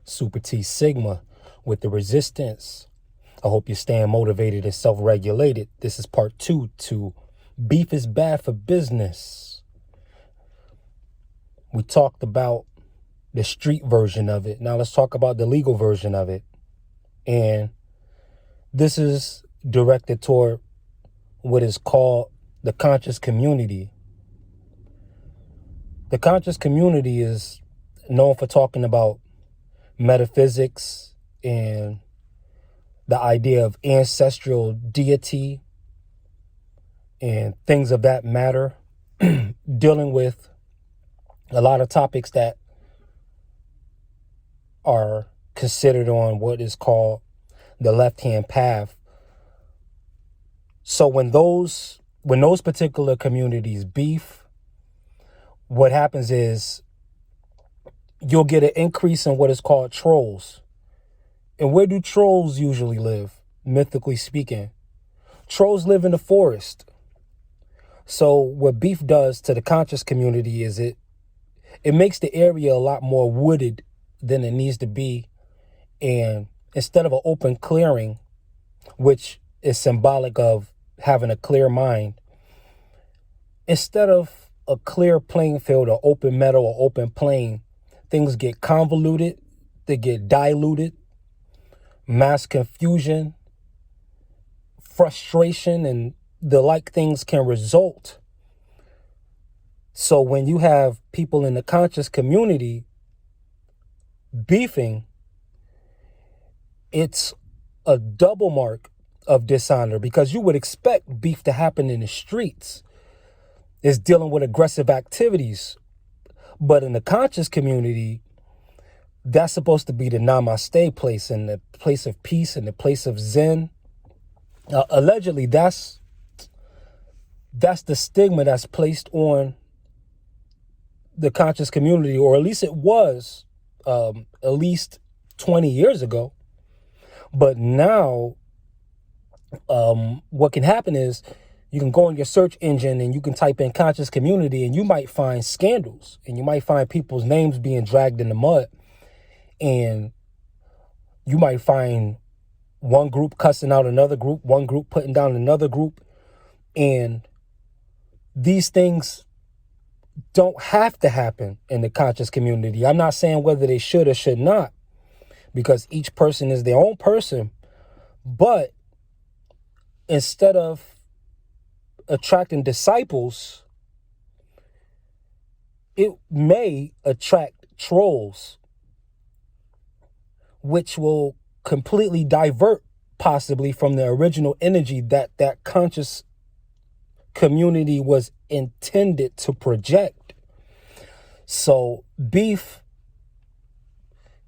Super T Sigma with the resistance. I hope you're staying motivated and self-regulated. This is part 2 to Beef is Bad for Business. We talked about the street version of it. Now let's talk about the legal version of it. And this is directed toward what is called the conscious community. The conscious community is known for talking about metaphysics and the idea of ancestral deity and things of that matter, dealing with a lot of topics that are considered on what is called the left-hand path. So when those particular communities beef, what happens is you'll get an increase in what is called trolls. And where do trolls usually live, mythically speaking? Trolls live in the forest. So what beef does to the conscious community is it makes the area a lot more wooded than it needs to be. And instead of an open clearing, which is symbolic of having a clear mind, instead of a clear playing field or open meadow or open plain, things get convoluted, they get diluted, mass confusion, frustration, and the like things can result. So when you have people in the conscious community beefing, it's a double mark of dishonor, because you would expect beef to happen in the streets. It's dealing with aggressive activities. But in the conscious community, that's supposed to be the namaste place and the place of peace and the place of zen. Allegedly, that's the stigma that's placed on the conscious community, or at least it was at least 20 years ago. But now, what can happen is you can go on your search engine and you can type in conscious community, and you might find scandals, and you might find people's names being dragged in the mud. And you might find one group cussing out another group, one group putting down another group. And these things don't have to happen in the conscious community. I'm not saying whether they should or should not, because each person is their own person. But instead of attracting disciples, it may attract trolls, which will completely divert possibly from the original energy that conscious community was intended to project. So beef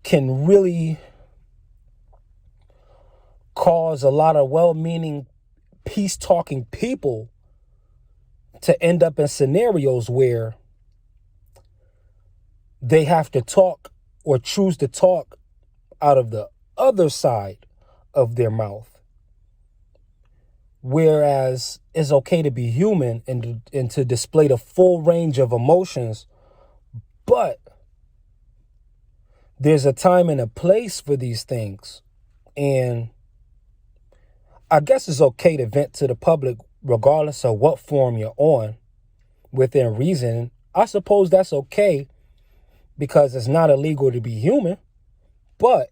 can really cause a lot of well-meaning, peace-talking people to end up in scenarios where they have to talk or choose to talk out of the other side of their mouth. Whereas it's okay to be human and to display the full range of emotions, but there's a time and a place for these things. And I guess it's okay to vent to the public regardless of what form you're on, within reason. I suppose that's okay because it's not illegal to be human. But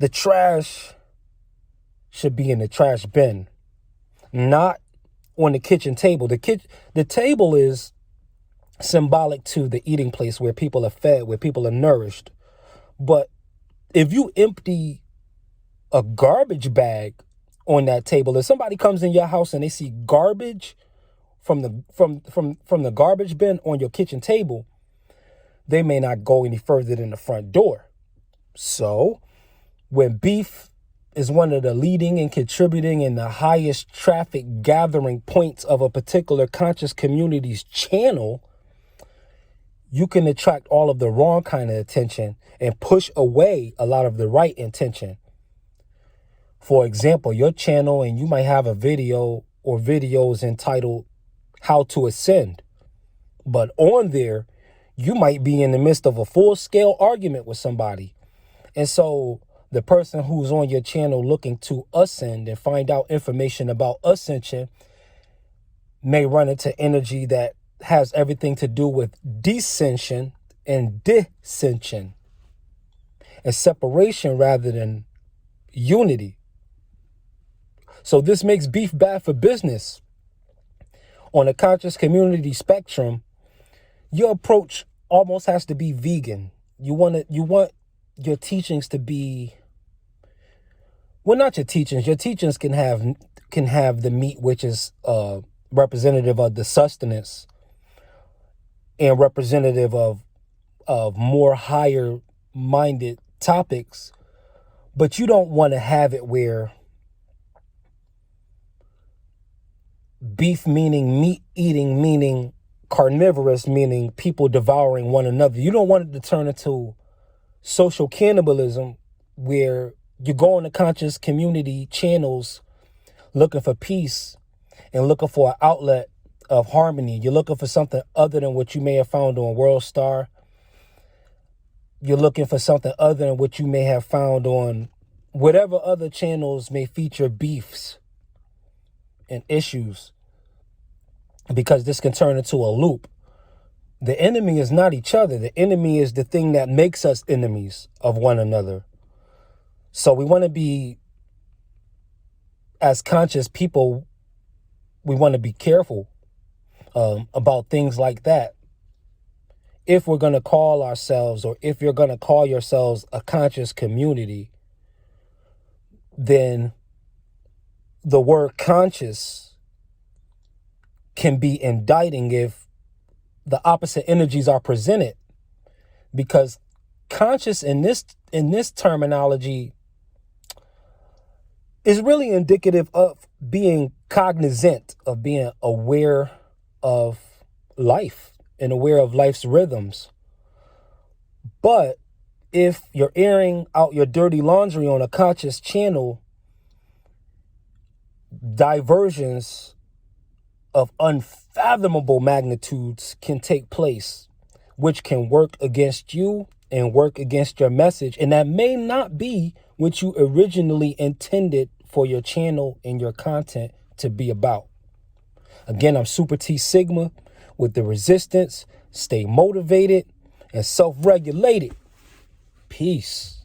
the trash should be in the trash bin, not on the kitchen table. The table is symbolic to the eating place where people are fed, where people are nourished. But if you empty a garbage bag on that table, if somebody comes in your house and they see garbage from the garbage bin on your kitchen table, they may not go any further than the front door. So when beef is one of the leading and contributing and the highest traffic gathering points of a particular conscious community's channel, you can attract all of the wrong kind of attention and push away a lot of the right intention. For example, your channel, and you might have a video or videos entitled How to Ascend. But on there, You might be in the midst of a full-scale argument with somebody. And so the person who's on your channel looking to ascend and find out information about ascension may run into energy that has everything to do with descension and dissension and separation rather than unity. So this makes beef bad for business. On a conscious community spectrum, your approach almost has to be vegan. You want your teachings to be, well, not your teachings. Your teachings can have the meat, which is representative of the sustenance and representative of more higher minded topics, but you don't want to have it where beef meaning meat eating, meaning carnivorous, meaning people devouring one another. You don't want it to turn into social cannibalism where you go on the conscious community channels looking for peace and looking for an outlet of harmony. You're looking for something other than what you may have found on World Star. You're looking for something other than what you may have found on whatever other channels may feature beefs and issues, because this can turn into a loop. The enemy is not each other. The enemy is the thing that makes us enemies of one another. So we want to be, as conscious people, we want to be careful about things like that. If we're going to call ourselves, or if you're going to call yourselves a conscious community, then the word conscious can be indicting if the opposite energies are presented, because conscious in this terminology is really indicative of being cognizant, of being aware of life and aware of life's rhythms. But if you're airing out your dirty laundry on a conscious channel, diversions of unfathomable magnitudes can take place, which can work against you and work against your message. And that may not be what you originally intended for your channel and your content to be about. Again, I'm Super T Sigma with the resistance. Stay motivated and self-regulated. Peace.